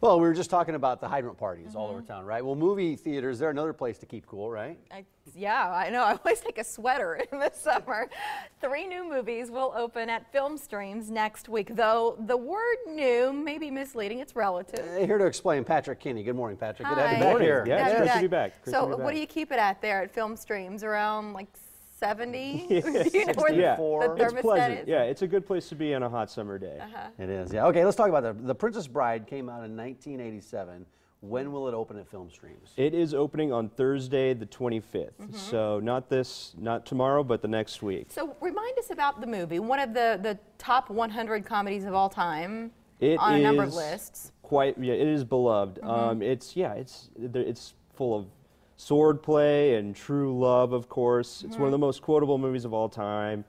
Well, we were just talking about the hydrant parties all over town, right? Well, movie theaters, they're another place to keep cool, right? Yeah, I know. I always take a sweater in the summer. 3 new movies will open at film streams next week, though the word new may be misleading. It's relative. Here to explain, Patrick Kinney. Good morning, Patrick. Good to have you Hi. back here. Yeah, it's great to be back. So what do you keep it at there at film streams? Around like 70? Yeah. Do you know where the It's thermostat pleasant. is? Yeah, it's a good place to be on a hot summer day. It is, yeah. Okay, let's talk about that. The Princess Bride came out in 1987. When will it open at film streams? It is opening on Thursday, the 25th. So not tomorrow, but the next week. So remind us about the movie. One of the top 100 comedies of all time It on a number of is lists. it is beloved. It's full of sword play and true love, of course. It's one of the most quotable movies of all time.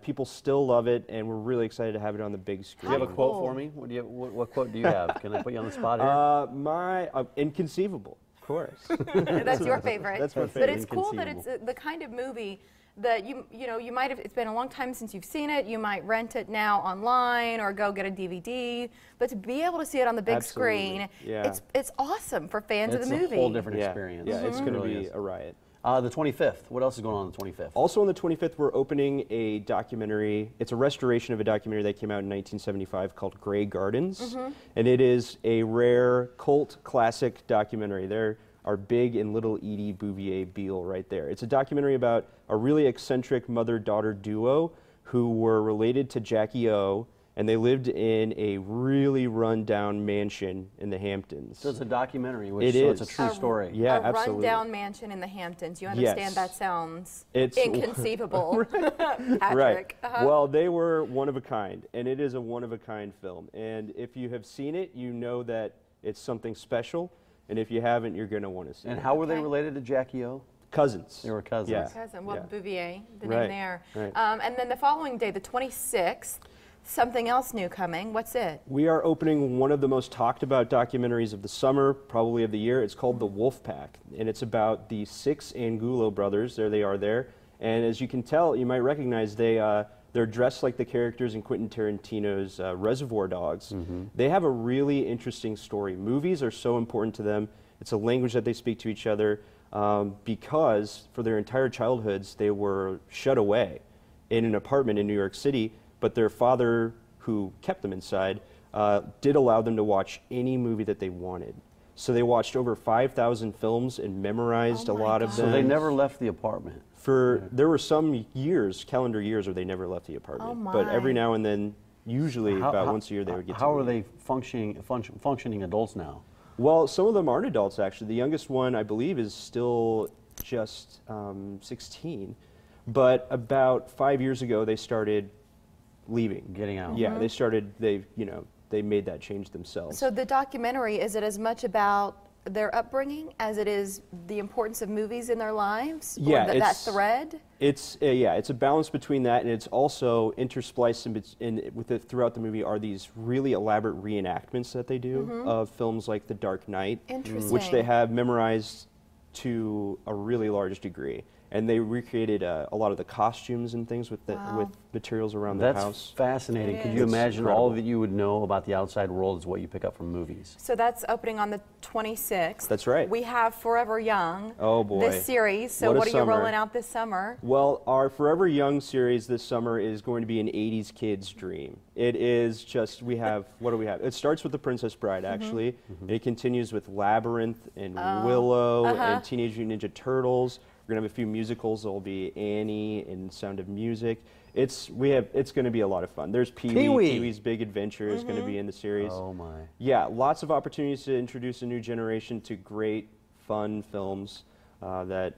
People still love it, and we're really excited to have it on the big screen. Do you have a quote for me? What quote do you have? Can I put you on the spot here? Inconceivable, of course. That's your favorite. That's my But favorite. it's cool that it's the kind of movie that you might have, it's been a long time since you've seen it, you might rent it now online or go get a DVD, but to be able to see it on the big screen, it's awesome for fans of the movie. It's a whole different experience. Yeah, it's going to be a riot. The 25th. What else is going on the 25th? Also on the 25th, we're opening a documentary. It's a restoration of a documentary that came out in 1975 called Grey Gardens. And it is a rare cult classic documentary. There are Big and Little Edie Bouvier Beale right there. It's a documentary about a really eccentric mother-daughter duo who were related to Jackie O, and they lived in a really run-down mansion in the Hamptons. So it's a documentary, so it's a true story. Yeah, a absolutely. Run-down mansion in the Hamptons. You understand Yes. that sounds It's inconceivable, Patrick. Right. Well, they were one of a kind, and it is a one-of-a-kind film. And if you have seen it, you know that it's something special. And if you haven't, you're going to want to see it. And how were they related to Jackie O? Cousins. They were cousins. Yeah. Cousin, well, Bouvier, the Right. name there. Right. And then the following day, the 26th, something else new coming. What's it? We are opening one of the most talked about documentaries of the summer, probably of the year. It's called The Wolf Pack, and it's about the 6 Angulo brothers. There they are there. And as you can tell, you might recognize they're dressed like the characters in Quentin Tarantino's Reservoir Dogs. They have a really interesting story. Movies are so important to them. It's a language that they speak to each other because for their entire childhoods, they were shut away in an apartment in New York City, but their father, who kept them inside, did allow them to watch any movie that they wanted. So they watched over 5,000 films and memorized a lot of them. So they never left the apartment? There were some years, calendar years, where they never left the apartment. Oh my. But every now and then, usually about once a year, they would get to How are leave. they functioning adults now? Well, some of them aren't adults, actually. The youngest one, I believe, is still just 16. But about 5 years ago, they started leaving. Getting out. Yeah, they made that change themselves. So the documentary, is it as much about their upbringing as it is the importance of movies in their lives? Yeah, or that thread? It's a balance between that, and it's also interspliced with it throughout the movie are these really elaborate reenactments that they do of films like The Dark Knight, which they have memorized to a really large degree. And they recreated a lot of the costumes and things with materials around the house. That's fascinating. Could you imagine all that you would know about the outside world is what you pick up from movies? So that's opening on the 26th. That's right. We have Forever Young. Oh boy. This series. So what are you rolling out this summer? Well, our Forever Young series this summer is going to be an 80s kid's dream. It is just, what do we have? It starts with The Princess Bride, actually. And it continues with Labyrinth and Willow and Teenage Mutant Ninja Turtles. We're going to have a few musicals. There'll be Annie and Sound of Music. It's going to be a lot of fun. There's Pee-wee's Big Adventure is going to be in the series. Oh my. Yeah, lots of opportunities to introduce a new generation to great, fun films that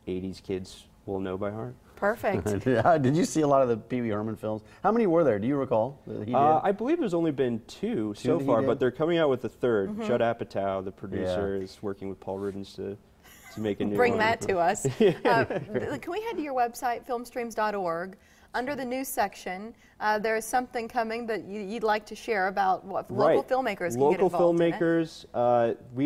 80s kids will know by heart. Perfect. Did you see a lot of the Pee Wee Herman films? How many were there? Do you recall? That he did? I believe there's only been two so far, but they're coming out with the third. Judd Apatow, the producer, is working with Paul Rubens to make a new Bring one. that to us. Can we head to your website, filmstreams.org? Under the news section, there is something coming that you'd like to share about what local filmmakers can get involved in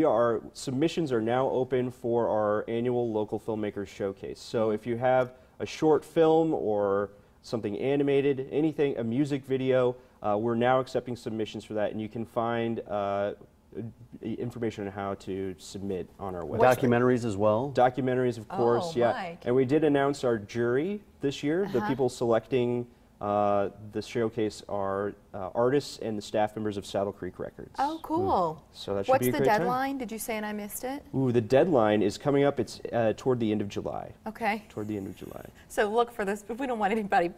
it. Submissions are now open for our annual Local Filmmakers Showcase. So if you have a short film or something animated, anything, a music video, we're now accepting submissions for that, and you can find information on how to submit on our website. Documentaries as well? Documentaries, of course, yeah. Mike. And we did announce our jury this year. The people selecting the showcase are artists and the staff members of Saddle Creek Records. Oh, cool. So that should What's be a the great time. deadline? Did you say and I missed it? Ooh, the deadline is coming up. It's toward the end of July. Okay. Toward the end of July. So look for this. We don't want anybody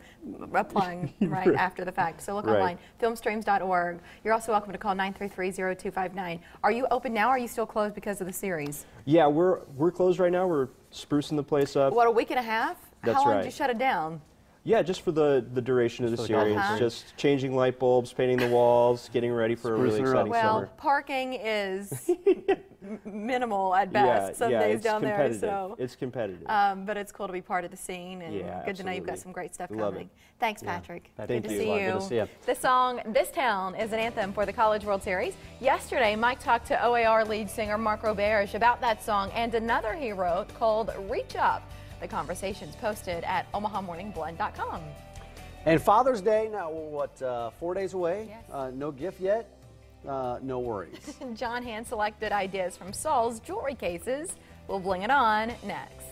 applying right after the fact. So look Right. online, filmstreams.org. You're also welcome to call 933-0259. Are you open now or are you still closed because of the series? Yeah, we're closed right now. We're sprucing the place up. What, a week and a half? That's How long right. did you shut it down? Yeah, just for the duration of the for the series. conference. Just changing light bulbs, painting the walls, getting ready for a really Sprucing her up. exciting Well, summer. parking is minimal at best some days it's down there. competitive. So, It's competitive. but it's cool to be part of the scene, and Yeah, good to know you've got absolutely. some great stuff Love coming. it. Thanks, Patrick. Patrick, Good thank to you. see you. Good to see you. The song "This Town" is an anthem for the College World Series. Yesterday, Mike talked to OAR lead singer Mark Roberge about that song and another he wrote called "Reach Up." The conversation's posted at OmahaMorningBlend.com. And Father's Day, now what, 4 days away? Yes. No gift yet? No worries. John hand selected ideas from Saul's jewelry cases. We'll bling it on next.